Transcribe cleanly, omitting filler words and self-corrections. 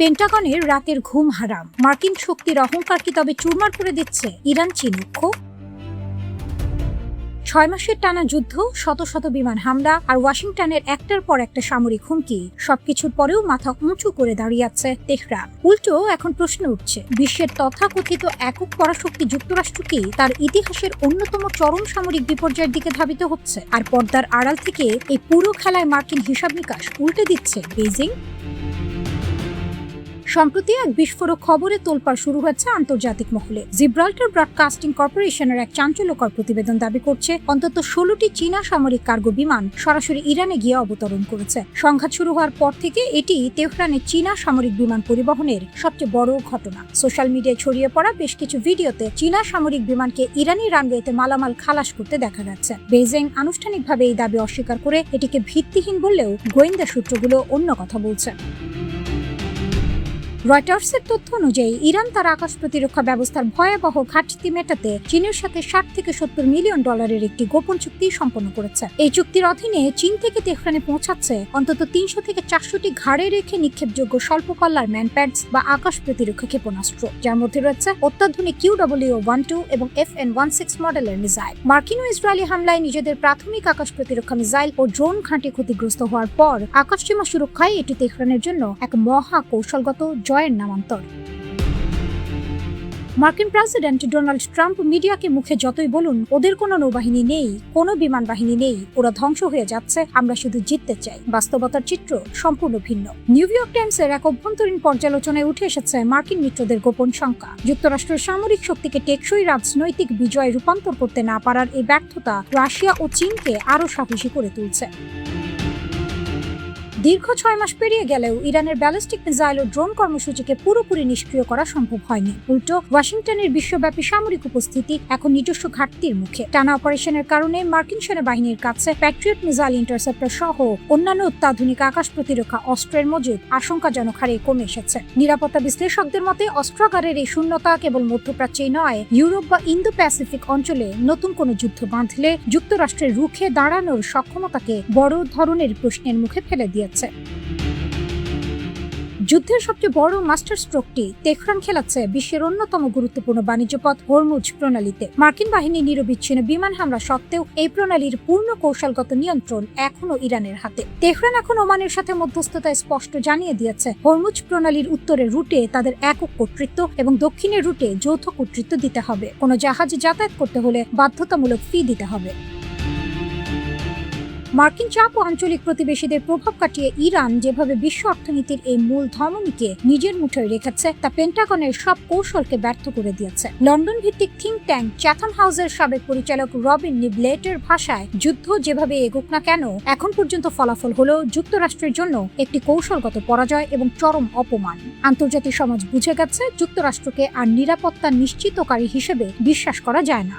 পেন্টাগনের রাতের ঘুম হারাম। মার্কিন শক্তির অহংকার কি তবে চুরমার করে দিচ্ছে ইরান চীন ঐক্য? 6 মাসের টানা যুদ্ধ, শত শত বিমান হামলা আর ওয়াশিংটনের একটার পর একটা সামরিক হুমকি, সবকিছুর পরেও মাথা উঁচু করে দাঁড়িয়ে আছে তেহরান। উল্টো এখন প্রশ্ন উঠছে, বিশ্বের তথাকথিত একক পরাশক্তি যুক্তরাষ্ট্র কি তার ইতিহাসের অন্যতম চরম সামরিক বিপর্যয়ের দিকে ধাবিত হচ্ছে? আর পর্দার আড়াল থেকে এই পুরো খেলায় মার্কিন হিসাব নিকাশ উল্টে দিচ্ছে বেইজিং। সম্প্রতি এক বিস্ফোরক খবরে তোলপাড় শুরু হয়েছে আন্তর্জাতিক মহলে। জিব্রাল্টার ব্রডকাস্টিং কর্পোরেশনের এক চাঞ্চল্যকর প্রতিবেদন দাবি করছে অন্তত 16টি চীনা সামরিক কার্গো বিমান সরাসরি ইরানে গিয়ে অবতরণ করেছে। সংঘাত শুরু হওয়ার পর থেকে এটি তেহরানে চীনা সামরিক বিমান পরিবহনের সবচেয়ে বড় ঘটনা। সোশ্যাল মিডিয়ায় ছড়িয়ে পড়া বেশ কিছু ভিডিওতে চীনা সামরিক বিমানকে ইরানি রানওয়েতে মালামাল খালাস করতে দেখা যাচ্ছে। বেইজিং আনুষ্ঠানিকভাবে এই দাবি অস্বীকার করে এটিকে ভিত্তিহীন বললেও গোয়েন্দা সূত্রগুলো অন্য কথা বলছে। রয়টার্সের তথ্য অনুযায়ী ইরান তার আকাশ প্রতিরক্ষা ব্যবস্থার ভয়াবহ ঘাটতি মেটাতে চীনের সাথে 60 থেকে 70 মিলিয়ন ডলারের একটি গোপন চুক্তি সম্পন্ন করেছে। এই চুক্তির অধীনে চীন থেকে তেহরানে পৌঁছাচ্ছে অন্তত 300 থেকে 400টি ঘাড়ে রেখে নিক্ষেপযোগ্য স্বল্পপাল্লার ম্যানপ্যাডস বা আকাশ প্রতিরক্ষা ক্ষেপণাস্ত্র, যার মধ্যে রয়েছে অত্যাধুনিক QW-12 এবং FN-16 মডেলের মিসাইল। মার্কিন ও ইসরায়েলি হামলায় নিজেদের প্রাথমিক আকাশ প্রতিরক্ষা মিসাইল ও ড্রোন ঘাঁটি ক্ষতিগ্রস্ত হওয়ার পর আকাশসীমা সুরক্ষায় এটি তেহরানের জন্য এক মহা কৌশলগত জয়ের নামান্তর। মার্কিন প্রেসিডেন্ট ডোনাল্ড ট্রাম্প মিডিয়াকে মুখে যতই বলুন ওদের কোনো নৌবাহিনী নেই, কোনো বিমান বাহিনী নেই, ওরা ধ্বংস হয়ে যাচ্ছে, আমরা শুধু জিততে চাই, বাস্তবতার চিত্র সম্পূর্ণ ভিন্ন। নিউ ইয়র্ক টাইমসের এক অভ্যন্তরীণ পর্যালোচনায় উঠে এসেছে মার্কিন মিত্রদের গোপন শঙ্কা। যুক্তরাষ্ট্রের সামরিক শক্তিকে টেকসই রাজনৈতিক বিজয়ে রূপান্তর করতে না পারার এই ব্যর্থতা রাশিয়া ও চীনকে আরও সাহসী করে তুলছে। দীর্ঘ 6 মাস পেরিয়ে গেলেও ইরানের ব্যালিস্টিক মিসাইল ও ড্রোন কর্মসূচিকে পুরোপুরি নিষ্ক্রিয় করা সম্ভব হয়নি। উল্টো ওয়াশিংটনের বিশ্বব্যাপী সামরিক উপস্থিতি এখন নিজস্ব ঘাটতির মুখে। টানা অপারেশনের কারণে মার্কিন সেনাবাহিনীর কাছে প্যাট্রিয়ট মিসাইল ইন্টারসেপ্টর সহ অন্যান্য অত্যাধুনিক আকাশ প্রতিরক্ষা অস্ত্রের মজুদ আশঙ্কাজনক হারে কমে এসেছে। নিরাপত্তা বিশ্লেষকদের মতে অস্ত্রাগারের এই শূন্যতা কেবল মধ্যপ্রাচ্যেই নয়, ইউরোপ বা ইন্দো প্যাসিফিক অঞ্চলে নতুন কোনো যুদ্ধ বাঁধলে যুক্তরাষ্ট্রের রুখে দাঁড়ানোর সক্ষমতাকে বড় ধরনের প্রশ্নের মুখে ফেলে দিয়েছে। যুদ্ধের সবচেয়ে বড় মাস্টার স্ট্রোকটি তেহরান খেলাচ্ছে বিশ্বের অন্যতম গুরুত্বপূর্ণ বাণিজ্য পথ হরমুজ প্রণালীতে। মার্কিন বাহিনীর নিরবিচ্ছিন্ন বিমান হামলা সত্ত্বেও এই প্রণালীর পূর্ণ কৌশলগত নিয়ন্ত্রণ এখনো ইরানের হাতে। তেহরান এখন ওমানের সাথে মধ্যস্থতায় স্পষ্ট জানিয়ে দিয়েছে হরমুজ প্রণালীর উত্তরের রুটে তাদের একক কর্তৃত্ব এবং দক্ষিণের রুটে যৌথ কর্তৃত্ব দিতে হবে। কোনো জাহাজ যাতায়াত করতে হলে বাধ্যতামূলক ফি দিতে হবে। মার্কিন চাপ ও আঞ্চলিক প্রতিবেশীদের প্রভাব কাটিয়ে ইরান যেভাবে বিশ্ব অর্থনীতির এই মূল ধমনীকে নিজের মুঠোয় রেখেছে তা পেন্টাগনের সব কৌশলকে ব্যর্থ করে দিয়েছে। লন্ডন ভিত্তিক থিঙ্ক ট্যাঙ্ক চ্যাথাম হাউসের সাবেক পরিচালক রবিন নিবলেটের ভাষায়, যুদ্ধ যেভাবে এগোক না কেন এখন পর্যন্ত ফলাফল হলো যুক্তরাষ্ট্রের জন্য একটি কৌশলগত পরাজয় এবং চরম অপমান। আন্তর্জাতিক সমাজ বুঝে গেছে যুক্তরাষ্ট্রকে আর নিরাপত্তা নিশ্চিতকারী হিসেবে বিশ্বাস করা যায় না।